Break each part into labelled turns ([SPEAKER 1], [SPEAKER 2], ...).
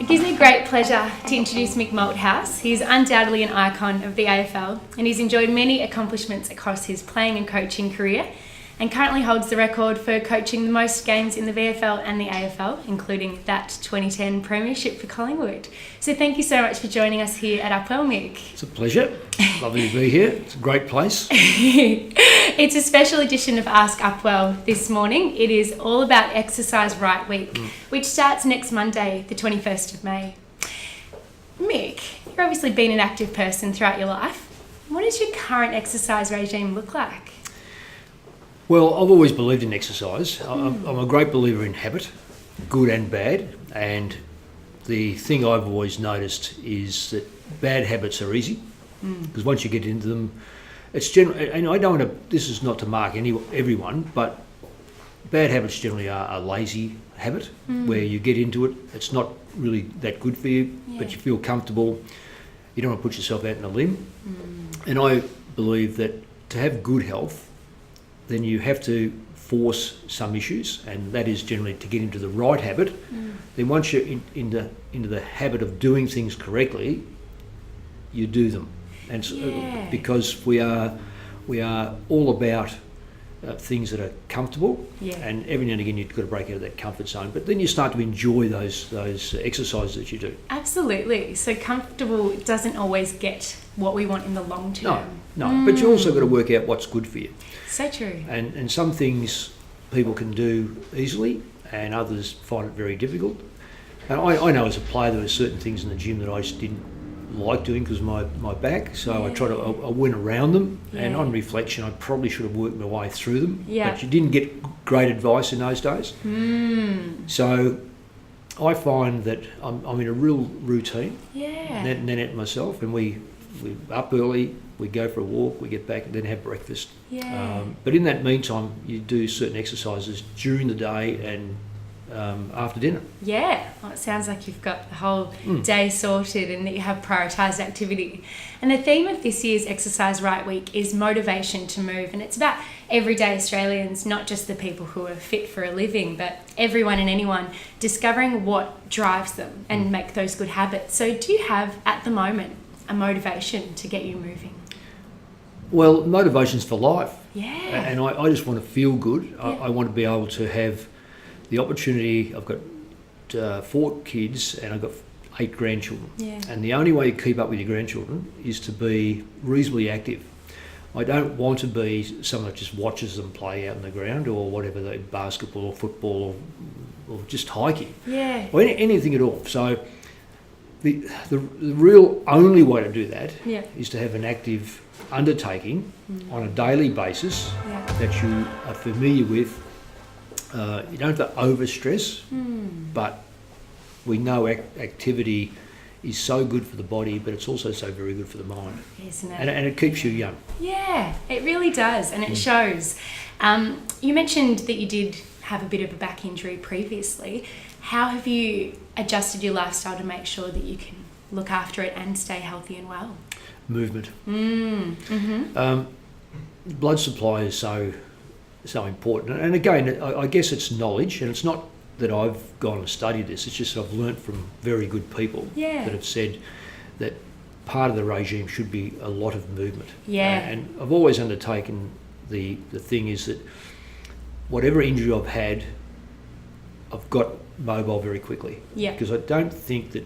[SPEAKER 1] It gives me great pleasure to introduce Mick Malthouse. He's undoubtedly an icon of the AFL and he's enjoyed many accomplishments across his playing and coaching career and currently holds the record for coaching the most games in the VFL and the AFL, including that 2010 premiership for Collingwood. So thank you so much for joining us here at Upwell, Mick.
[SPEAKER 2] It's a pleasure. Lovely to be here. It's a great place.
[SPEAKER 1] It's a special edition of Ask Upwell this morning. It is all about Exercise Right Week, which starts next Monday, the 21st of May. Mick, you've obviously been an active person throughout your life. What does your current exercise regime look like?
[SPEAKER 2] Well, I've always believed in exercise. I'm a great believer in habit, good and bad. And the thing I've always noticed is that bad habits are easy because once you get into them, it's generally, and I don't want to, this is not to mark everyone, but bad habits generally are a lazy habit where you get into it. It's not really that good for you, but you feel comfortable. You don't want to put yourself out on a limb. And I believe that to have good health, then you have to force some issues, and that is generally to get into the right habit. Then once you're into the habit of doing things correctly, you do them. And so, because we are all about things that are comfortable, and every now and again you've got to break out of that comfort zone. But then you start to enjoy those exercises that you do.
[SPEAKER 1] Absolutely. So comfortable doesn't always get what we want in the long term.
[SPEAKER 2] No. But you also got to work out what's good for you.
[SPEAKER 1] So true.
[SPEAKER 2] And some things people can do easily, and others find it very difficult. And I know as a player there were certain things in the gym that I just didn't like doing because of my back, so I went around them, and on reflection I probably should have worked my way through them, but you didn't get great advice in those days. So I find that I'm in a real routine, Nanette and myself, and we up early, we go for a walk, we get back and then have breakfast. But in that meantime you do certain exercises during the day and after dinner.
[SPEAKER 1] Well, it sounds like you've got the whole day sorted and that you have prioritised activity. And the theme of this year's Exercise Right Week is motivation to move, and it's about everyday Australians, not just the people who are fit for a living, but everyone and anyone discovering what drives them and make those good habits. So do you have at the moment a motivation to get you moving?
[SPEAKER 2] Well, motivation's for life.
[SPEAKER 1] And
[SPEAKER 2] I just want to feel good. I want to be able to have the opportunity. I've got 4 kids and I've got 8 grandchildren. And the only way you keep up with your grandchildren is to be reasonably active. I don't want to be someone that just watches them play out in the ground or whatever, the basketball or football or just hiking. Or anything at all. So the real only way to do that is to have an active undertaking on a daily basis that you are familiar with. You don't have to overstress, but we know activity is so good for the body, but it's also so very good for the mind.
[SPEAKER 1] Isn't it?
[SPEAKER 2] And it keeps you young.
[SPEAKER 1] It really does, and it shows. You mentioned that you did have a bit of a back injury previously. How have you adjusted your lifestyle to make sure that you can look after it and stay healthy and well?
[SPEAKER 2] Movement. Blood supply is so important, and again I guess it's knowledge, and it's not that I've gone and studied this, it's just that I've learnt from very good people that have said that part of the regime should be a lot of movement. And I've always undertaken the thing is that whatever injury I've had, I've got mobile very quickly, because I don't think that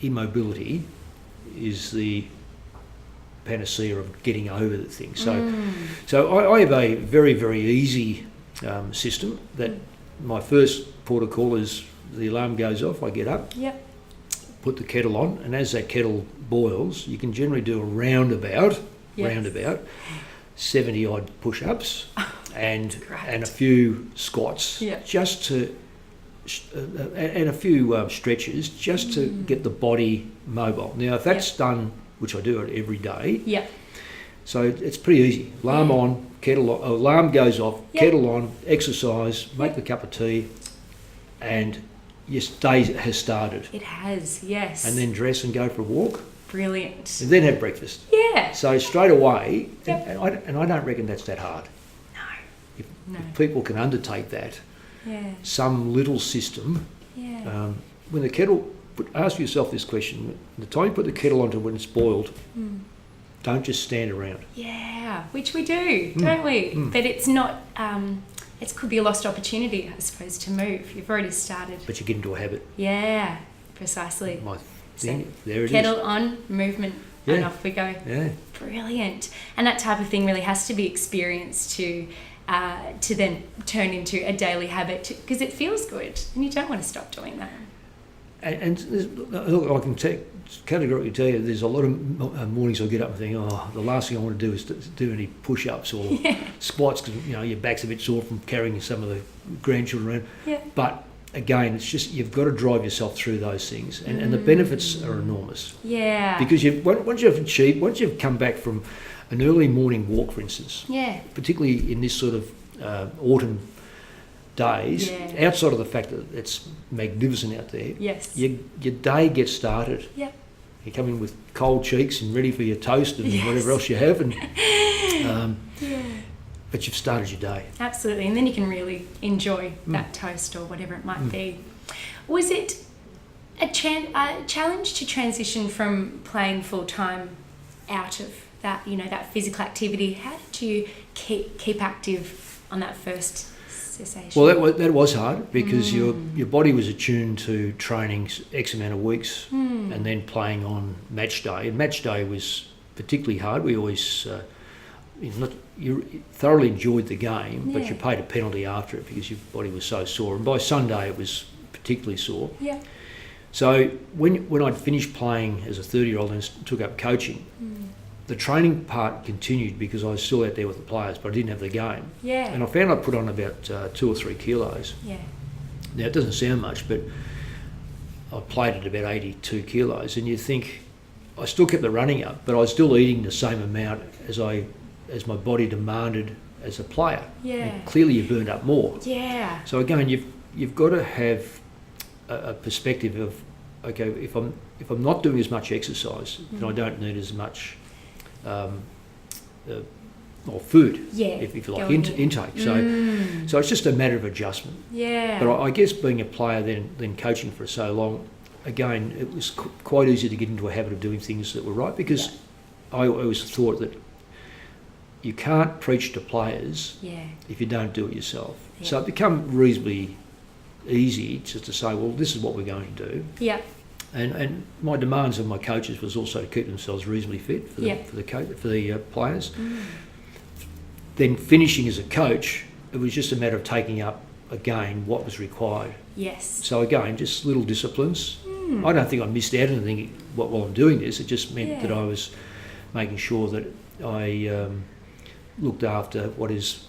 [SPEAKER 2] immobility is the panacea of getting over the thing. So I have a very, very easy system that my first protocol is the alarm goes off, I get up, put the kettle on, and as that kettle boils, you can generally do a roundabout 70 odd push-ups and a few squats just to and a few stretches just to get the body mobile. Now if that's done, which I do it every day, so it's pretty easy. Alarm on, kettle on, alarm goes off, kettle on, exercise, make the cup of tea, and your day has started.
[SPEAKER 1] It has, yes.
[SPEAKER 2] And then dress and go for a walk.
[SPEAKER 1] Brilliant.
[SPEAKER 2] And then have breakfast. So straight away, and I don't reckon that's that hard. If people can undertake that, some little system, when the kettle ask yourself this question: the time you put the kettle on to when it's boiled, don't just stand around.
[SPEAKER 1] Yeah, which we do, don't we? But it's not. It could be a lost opportunity, I suppose, to move. You've already started.
[SPEAKER 2] But you get into a habit.
[SPEAKER 1] Yeah, precisely.
[SPEAKER 2] My thing, there it
[SPEAKER 1] kettle
[SPEAKER 2] is.
[SPEAKER 1] on, movement, and off we go.
[SPEAKER 2] Yeah.
[SPEAKER 1] Brilliant. And that type of thing really has to be experienced to then turn into a daily habit, because it feels good and you don't want to stop doing that.
[SPEAKER 2] And look, I can categorically tell you, there's a lot of mornings I get up and think, the last thing I want to do is to do any push-ups or squats, because your back's a bit sore from carrying some of the grandchildren around.
[SPEAKER 1] Yeah.
[SPEAKER 2] But again, it's just you've got to drive yourself through those things, and the benefits are enormous.
[SPEAKER 1] Yeah.
[SPEAKER 2] Because once you've come back from an early morning walk, for instance, particularly in this sort of autumn days, outside of the fact that it's magnificent out there, your day gets started.
[SPEAKER 1] Yep.
[SPEAKER 2] You come in with cold cheeks and ready for your toast and whatever else you have, and but you've started your day.
[SPEAKER 1] Absolutely, and then you can really enjoy that toast or whatever it might be. Was it a challenge to transition from playing full time out of that, that physical activity? How did you keep active on that first cessation?
[SPEAKER 2] Well, that was hard, because your body was attuned to training X amount of weeks and then playing on match day. And match day was particularly hard. We always you thoroughly enjoyed the game, but you paid a penalty after it because your body was so sore. And by Sunday, it was particularly sore.
[SPEAKER 1] Yeah.
[SPEAKER 2] So when I'd finished playing as a 30-year-old and took up coaching, the training part continued because I was still out there with the players, but I didn't have the game.
[SPEAKER 1] Yeah.
[SPEAKER 2] And I found I put on about 2 or 3 kilos.
[SPEAKER 1] Yeah.
[SPEAKER 2] Now, it doesn't sound much, but I played at about 82 kilos, and you think I still kept the running up, but I was still eating the same amount as my body demanded as a player.
[SPEAKER 1] Yeah.
[SPEAKER 2] And clearly, you burned up more.
[SPEAKER 1] Yeah.
[SPEAKER 2] So again, you've got to have a perspective of, okay, if I'm not doing as much exercise, then I don't need as much or food, if you like, intake. So it's just a matter of adjustment.
[SPEAKER 1] Yeah.
[SPEAKER 2] But I guess being a player then coaching for so long, again, it was quite easy to get into a habit of doing things that were right, because I always thought that you can't preach to players if you don't do it yourself. Yeah. So it became reasonably easy just to say, well, this is what we're going to do.
[SPEAKER 1] Yeah.
[SPEAKER 2] And my demands of my coaches was also to keep themselves reasonably fit for the players. Then finishing as a coach, it was just a matter of taking up again what was required.
[SPEAKER 1] Yes.
[SPEAKER 2] So again, just little disciplines. I don't think I missed out on anything while I'm doing this. It just meant that I was making sure that I looked after what is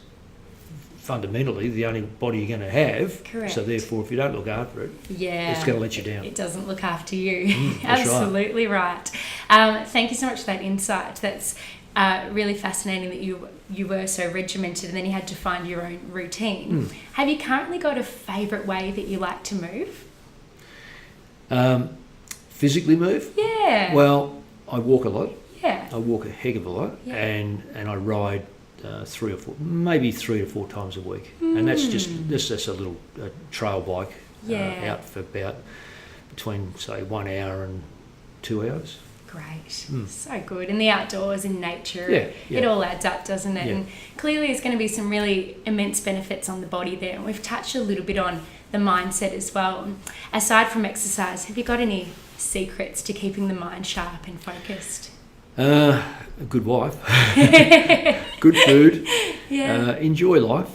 [SPEAKER 2] fundamentally the only body you're going to have.
[SPEAKER 1] Correct.
[SPEAKER 2] So therefore, if you don't look after it, it's going to let you down.
[SPEAKER 1] It doesn't look after you.
[SPEAKER 2] That's
[SPEAKER 1] Absolutely right. Thank you so much for that insight. That's really fascinating that you were so regimented and then you had to find your own routine. Have you currently got a favourite way that you like to move?
[SPEAKER 2] Physically move?
[SPEAKER 1] Yeah.
[SPEAKER 2] Well, I walk a lot.
[SPEAKER 1] Yeah.
[SPEAKER 2] I walk a heck of a lot, and I ride 3 or 4, maybe 3 to 4 times a week, and that's just a little trail bike out for about between say 1 hour and 2 hours.
[SPEAKER 1] Great, so good. In the outdoors, in nature, it all adds up, doesn't it?
[SPEAKER 2] Yeah.
[SPEAKER 1] And clearly there's going to be some really immense benefits on the body there, and we've touched a little bit on the mindset as well. Aside from exercise, have you got any secrets to keeping the mind sharp and focused?
[SPEAKER 2] A good wife, good food, enjoy life,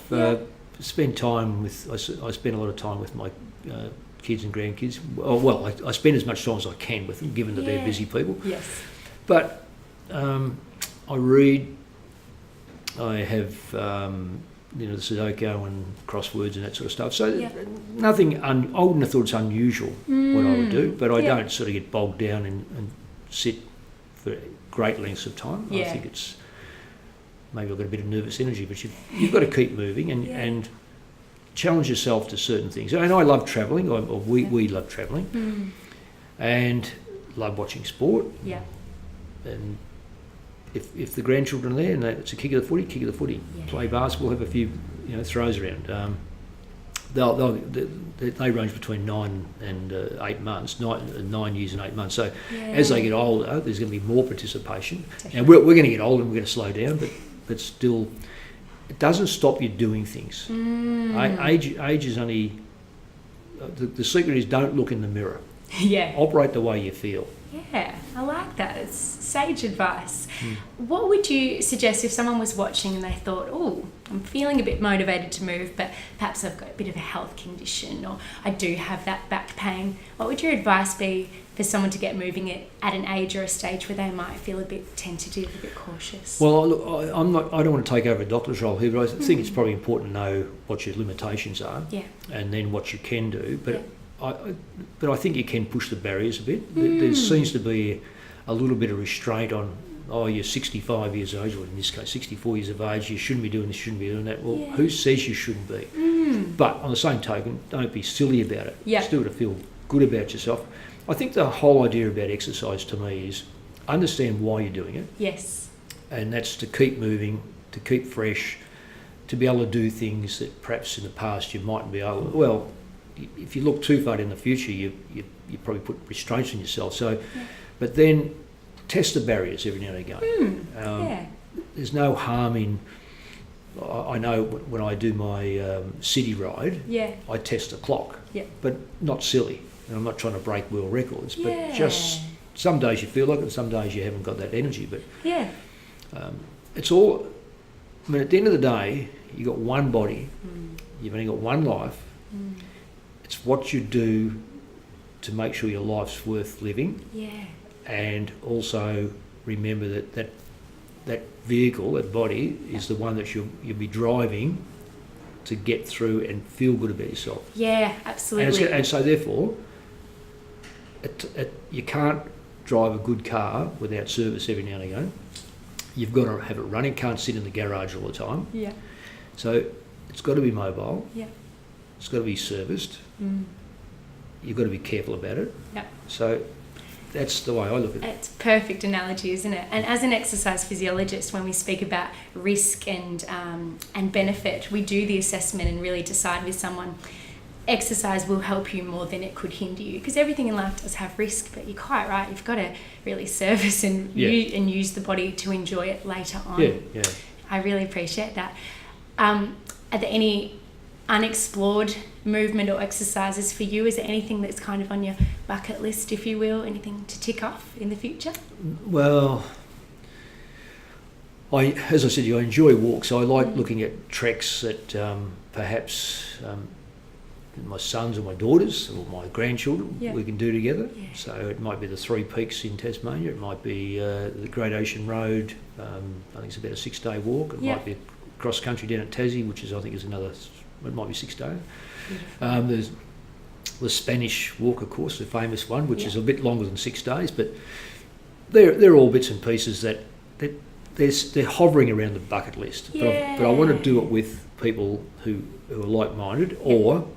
[SPEAKER 2] spend time with, I spend a lot of time with my kids and grandkids. Well, I spend as much time as I can with them, given that they're busy people.
[SPEAKER 1] Yes.
[SPEAKER 2] But I read, I have, the Sudoku and crosswords and that sort of stuff. So nothing, I wouldn't have thought it's unusual what I would do, but I don't sort of get bogged down and sit for great lengths of time. I think it's, maybe I've got a bit of nervous energy, but you've got to keep moving and challenge yourself to certain things. And I love travelling, or we love travelling, and love watching sport. Yeah. And if the grandchildren are there and it's a kick of the footy, play basketball, have a few throws around. they range between 9 and 8 months, 9 years and 8 months. So as they get older, there's going to be more participation.
[SPEAKER 1] Definitely.
[SPEAKER 2] And we're going to get older and we're going to slow down, but still, it doesn't stop you doing things. Age is only... The secret is don't look in the mirror.
[SPEAKER 1] Yeah.
[SPEAKER 2] Operate the way you feel.
[SPEAKER 1] Yeah, I like that. It's sage advice. What would you suggest if someone was watching and they thought, oh, I'm feeling a bit motivated to move, but perhaps I've got a bit of a health condition or I do have that back pain. What would your advice be for someone to get moving at an age or a stage where they might feel a bit tentative, a bit cautious?
[SPEAKER 2] Well, look, I don't want to take over a doctor's role here, but I think it's probably important to know what your limitations are and then what you can do. But I think you can push the barriers a bit. There seems to be a little bit of restraint on, you're 65 years of age, or in this case 64 years of age, you shouldn't be doing this, you shouldn't be doing that. Well, who says you shouldn't be? But on the same token, don't be silly about it. Just do it to feel good about yourself. I think the whole idea about exercise to me is understand why you're doing it.
[SPEAKER 1] Yes.
[SPEAKER 2] And that's to keep moving, to keep fresh, to be able to do things that perhaps in the past you mightn't be able to. Well, if you look too far in the future, you probably put restraints on yourself. So, but then test the barriers every now and again. There's no harm in. I know when I do my city ride, I test the clock, but not silly. And I'm not trying to break world records, but just some days you feel like it, and some days you haven't got that energy. But it's all. I mean, at the end of the day, you've got one body. You've only got one life. It's what you do to make sure your life's worth living. And also remember that vehicle, that body, is the one that you'll be driving to get through and feel good about yourself.
[SPEAKER 1] Yeah, absolutely.
[SPEAKER 2] And so therefore, you can't drive a good car without service every now and again. You've got to have it running. Can't sit in the garage all the time. So it's got to be mobile. It's got to be serviced. You've got to be careful about it. So that's the way I look at it.
[SPEAKER 1] It's a perfect analogy, isn't it? And as an exercise physiologist, when we speak about risk and benefit, we do the assessment and really decide with someone, exercise will help you more than it could hinder you, because everything in life does have risk, but you're quite right, you've got to really service and use the body to enjoy it later on. I really appreciate that. Are there any unexplored movement or exercises for you? Is there anything that's kind of on your bucket list, if you will, anything to tick off in the future?
[SPEAKER 2] Well, as I said, I enjoy walks. I like looking at treks that perhaps my sons or my daughters or my grandchildren we can do together. So it might be the Three Peaks in Tasmania, it might be the Great Ocean Road, I think it's about a 6-day walk, it might be cross country down at Tassie, which is, I think, is another, it might be 6 days. There's the Spanish walk, of course, the famous one, which is a bit longer than 6 days, but they're all bits and pieces that they're hovering around the bucket list. But I want to do it with people who are like-minded or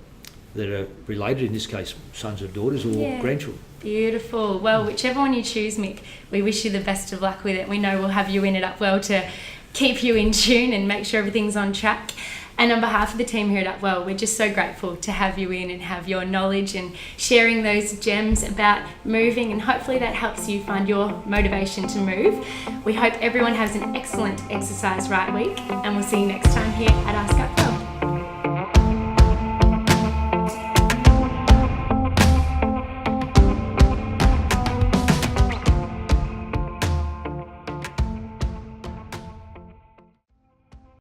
[SPEAKER 2] that are related, in this case, sons or daughters or grandchildren.
[SPEAKER 1] Beautiful. Well, whichever one you choose, Mick, we wish you the best of luck with it. We know we'll have you in at Upwell to keep you in tune and make sure everything's on track. And on behalf of the team here at Upwell, we're just so grateful to have you in and have your knowledge and sharing those gems about moving, and hopefully that helps you find your motivation to move. We hope everyone has an excellent Exercise Right week, and we'll see you next time here at Ask Upwell.